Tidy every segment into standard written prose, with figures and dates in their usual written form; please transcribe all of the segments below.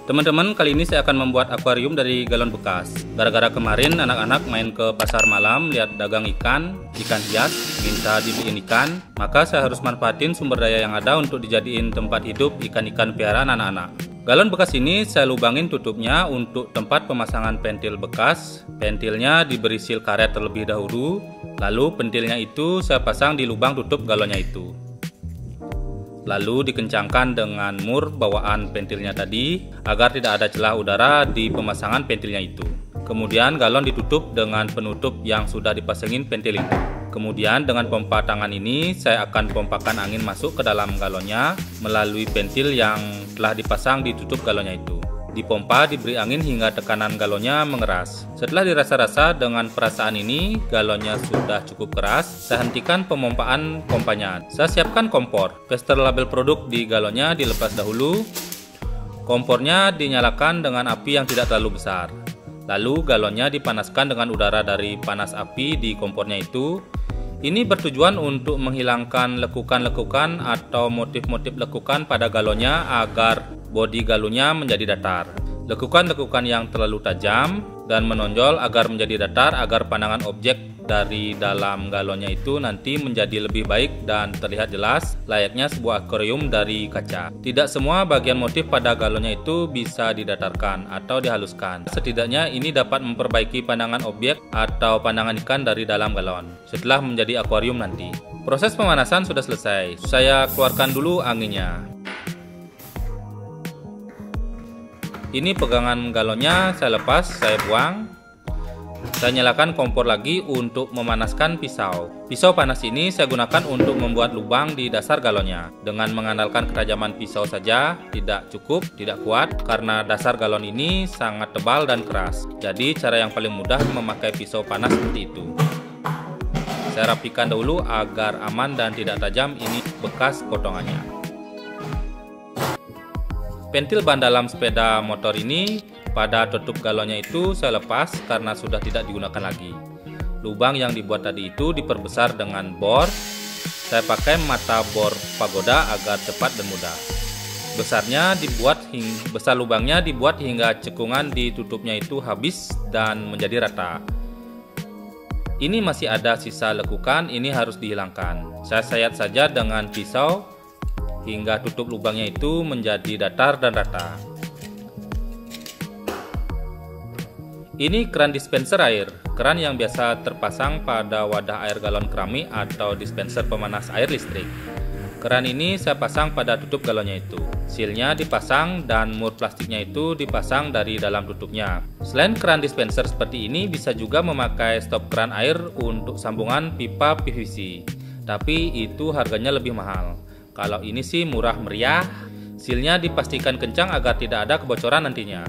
Teman-teman, kali ini saya akan membuat akuarium dari galon bekas. Gara-gara kemarin anak-anak main ke pasar malam, lihat dagang ikan hias, minta dibeliin ikan, maka saya harus manfaatin sumber daya yang ada untuk dijadiin tempat hidup ikan-ikan piaraan anak-anak. Galon bekas ini saya lubangin tutupnya untuk tempat pemasangan pentil bekas. Pentilnya diberi seal karet terlebih dahulu, lalu pentilnya itu saya pasang di lubang tutup galonnya itu. Lalu dikencangkan dengan mur bawaan pentilnya tadi agar tidak ada celah udara di pemasangan pentilnya itu. Kemudian galon ditutup dengan penutup yang sudah dipasangin pentil itu. Kemudian dengan pompa tangan ini saya akan pompakan angin masuk ke dalam galonnya melalui pentil yang telah dipasang di tutup galonnya itu. Dipompa diberi angin hingga tekanan galonnya mengeras. Setelah dirasa-rasa dengan perasaan ini galonnya sudah cukup keras, saya hentikan pemompaan pompanya. Saya siapkan kompor. Pester label produk di galonnya dilepas dahulu. Kompornya dinyalakan dengan api yang tidak terlalu besar. Lalu galonnya dipanaskan dengan udara dari panas api di kompornya itu. Ini bertujuan untuk menghilangkan lekukan-lekukan atau motif-motif lekukan pada galonnya agar bodi galonnya menjadi datar. Lekukan-lekukan yang terlalu tajam dan menonjol agar menjadi datar agar pandangan objek dari dalam galonnya itu nanti menjadi lebih baik dan terlihat jelas layaknya sebuah akuarium dari kaca. Tidak semua bagian motif pada galonnya itu bisa didatarkan atau dihaluskan. Setidaknya ini dapat memperbaiki pandangan objek atau pandangan ikan dari dalam galon setelah menjadi akuarium nanti. Proses pemanasan sudah selesai. Saya keluarkan dulu anginnya. Ini pegangan galonnya saya lepas, saya buang. Saya nyalakan kompor lagi untuk memanaskan pisau. Pisau panas ini saya gunakan untuk membuat lubang di dasar galonnya. Dengan mengandalkan ketajaman pisau saja tidak cukup, tidak kuat karena dasar galon ini sangat tebal dan keras. Jadi cara yang paling mudah memakai pisau panas seperti itu. Saya rapikan dahulu agar aman dan tidak tajam ini bekas potongannya. Pentil ban dalam sepeda motor ini pada tutup galonnya itu saya lepas karena sudah tidak digunakan lagi. Lubang yang dibuat tadi itu diperbesar dengan bor. Saya pakai mata bor pagoda agar cepat dan mudah. Besar lubangnya dibuat hingga cekungan di tutupnya itu habis dan menjadi rata. Ini masih ada sisa lekukan, ini harus dihilangkan. Saya sayat saja dengan pisau hingga tutup lubangnya itu menjadi datar dan rata. Ini keran dispenser air, keran yang biasa terpasang pada wadah air galon keramik atau dispenser pemanas air listrik. Keran ini saya pasang pada tutup galonnya itu. Sealnya dipasang dan mur plastiknya itu dipasang dari dalam tutupnya. Selain keran dispenser seperti ini, bisa juga memakai stop keran air untuk sambungan pipa PVC. Tapi itu harganya lebih mahal. Kalau ini sih murah meriah. Sealnya dipastikan kencang agar tidak ada kebocoran nantinya.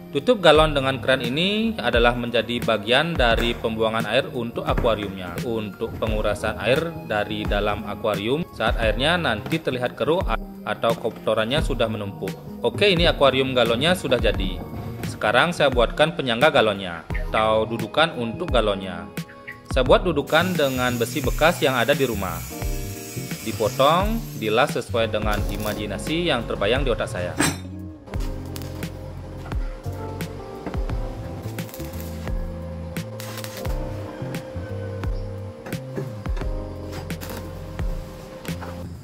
Tutup galon dengan keran ini adalah menjadi bagian dari pembuangan air untuk akuariumnya. Untuk pengurasan air dari dalam akuarium saat airnya nanti terlihat keruh atau kotorannya sudah menumpuk. Oke, ini akuarium galonnya sudah jadi. Sekarang saya buatkan penyangga galonnya atau dudukan untuk galonnya. Saya buat dudukan dengan besi bekas yang ada di rumah. Dipotong, dilas sesuai dengan imajinasi yang terbayang di otak saya.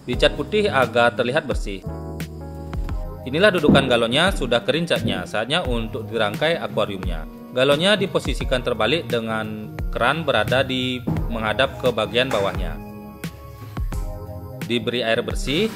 Dicat putih agar terlihat bersih. Inilah dudukan galonnya, sudah kering catnya. Saatnya untuk dirangkai akuariumnya. Galonnya diposisikan terbalik dengan keran berada menghadap ke bagian bawahnya. Diberi air bersih.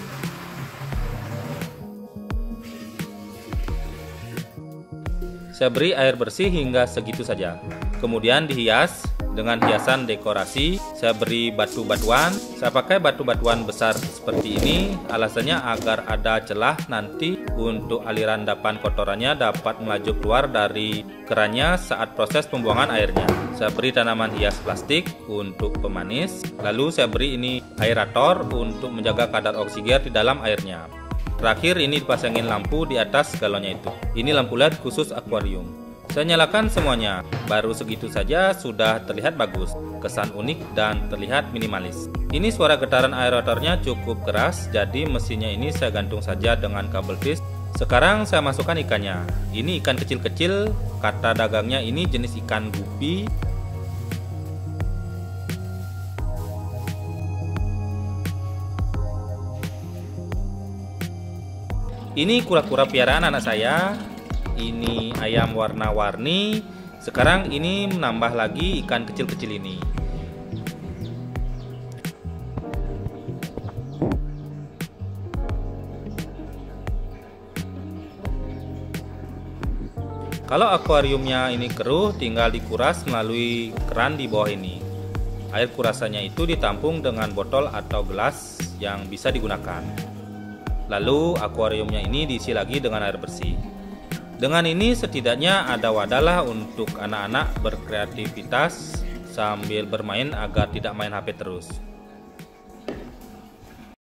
Saya beri air bersih hingga segitu saja. Kemudian dihias dengan hiasan dekorasi. Saya beri batu-batuan. Saya pakai batu-batuan besar seperti ini. Alasannya agar ada celah nanti untuk aliran endapan kotorannya dapat melaju keluar dari kerannya saat proses pembuangan airnya. Saya beri tanaman hias plastik untuk pemanis. Lalu saya beri ini aerator untuk menjaga kadar oksigen di dalam airnya. Terakhir ini dipasangin lampu di atas galonnya itu. Ini lampu LED khusus akuarium. Saya nyalakan semuanya. Baru segitu saja sudah terlihat bagus, kesan unik dan terlihat minimalis. Ini suara getaran aeratornya cukup keras, jadi mesinnya ini saya gantung saja dengan kabel twist. Sekarang saya masukkan ikannya. Ini ikan kecil-kecil, kata dagangnya ini jenis ikan gupi. Ini kura-kura piaraan anak saya. Ini ayam warna-warni. Sekarang ini menambah lagi ikan kecil-kecil ini. Kalau akuariumnya ini keruh, tinggal dikuras melalui keran di bawah ini. Air kurasannya itu ditampung dengan botol atau gelas yang bisa digunakan. Lalu akuariumnya ini diisi lagi dengan air bersih. Dengan ini setidaknya ada wadah lah untuk anak-anak berkreativitas sambil bermain agar tidak main HP terus.